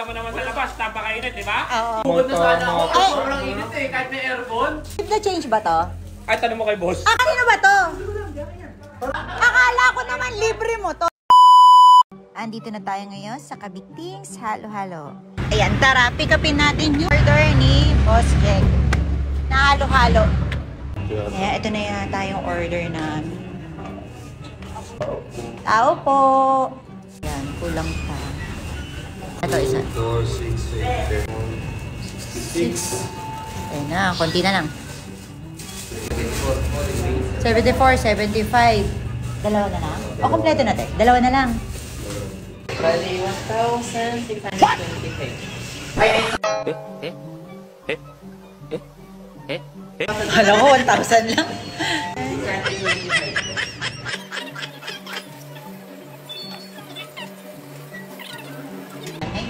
Tama naman sa labas, napakainit, di ba? Oo. Bukod na sana ako, sobrang init eh, kahit may aircon. Keep the change ba to? Ay, tanong mo kay boss. Ah, kanino ba to? Akala ko naman libre mo to. Andito na tayo ngayon sa Kabigtings Halo-Halo. Ayan, tara, pick upin natin yung order ni Boss Jack na halo-halo. Kaya ito na yata yung order namin. Tao po. Ayan, kulang pa. Ito, isa. 2, 6, 8, 10, 6. Ayan na, konti na lang. 74, 75. Dalawa na lang? O, kompleto natin. Dalawa na lang. Bali, 1,625. Alam ko, 1,000 lang.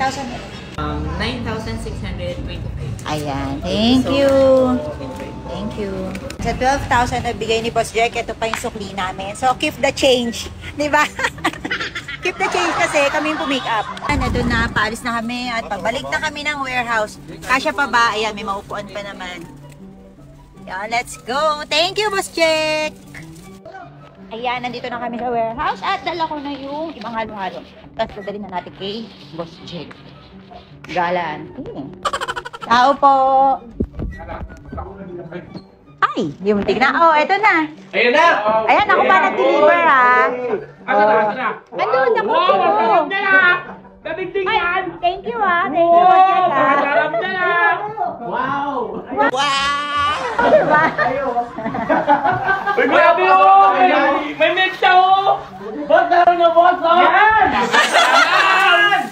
9,625. Ayan, thank you. Thank you. Sa 12,000 na bigay ni Boss Jack, ito pa yung sukli namin. So, keep the change. Di ba? Keep the change kasi kami yung pumick up. Ito na, paalis na kami at pagbalik na kami ng warehouse. Kasya pa ba? Ayan, may maupuan pa naman. Ayan, let's go. Thank you, Boss Jack. Ayan, nandito na kami sa warehouse at dala ko na yung ibang halo-halo. Tapos dadalhin na natin kay Boss Jack. Galan. Tao po. Ay, yung muntik na. Oh, eto na. Ayun na! Ayan, ako pa nag-deliver ha. Asa na, asa na? Nandun, ako po. Masarap na na! Kabigting yan! Thank you ha. Thank you, Boss Jack ha. Masarap na na! Wow! Wow! Diba? Uy, grabe oh! May mix siya oh! Boss, naroon na boss, oh! Yan! Yan!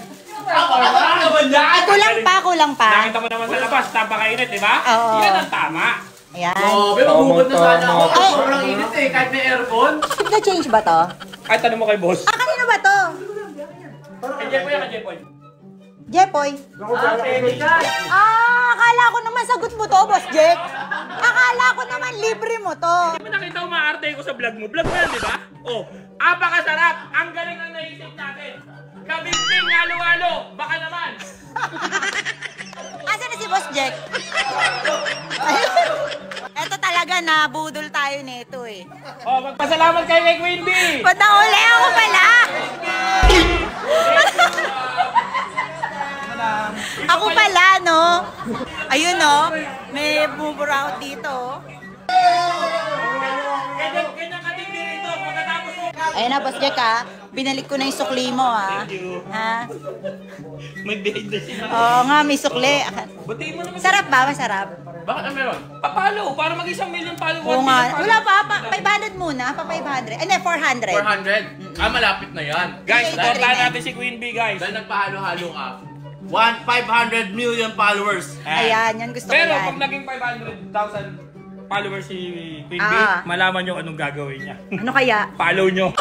Kulang pa. Nakita mo naman sa labas, napakainit, di ba? Oo. Yan ang tama. Ayan. Grabe, mabukod na sana ako, sobrang init eh, kahit may aircon. Keep the change ba to? Ay, tanong mo kay boss. Ah, kanino ba to? Kay Jepoy yan, kay Jepoy. Jepoy. Pwede ka. Akala ko naman sagot mo to, Boss Jack. Akala ko naman libre mo to. Di ba nakita ko maarte ko sa vlog mo? Vlog mo yan, di ba? Oh, apakasarap! Ang galing ng naisip natin! Kabigting halo-halo! Baka naman! Asa na si Boss Jack? Eto talaga, nabudol tayo nito eh. Oh, magpasalamat kayo kay Queen Bee! Ba't nauli ako pala? Ako pala, no? Ayun, no? May buburaot dito. Ganyan katindi rito pagkatapos mo. Ayun na, Boss Jack, ha? Binalik ko na yung sukli mo, ha? Thank you. Ha? May behind the scene. Oo nga, may sukli. Batiin mo naman. Sarap ba? Masarap? Bakit na meron? Papalo, para mag-1 million follow. Oo nga. Wala pa. 500 muna. Pa 500. Ano, 400. 400? Ah, malapit na yan. Guys, Bigay tortahan 39. natin si Queen Bee, guys. Dahil nagpahalo-halo ka. 500 million followers. Ayan, yan gusto ko Pero yan. pag naging 500,000 followers si Queen Bee, malaman nyo anong gagawin niya. Ano kaya? Follow nyo.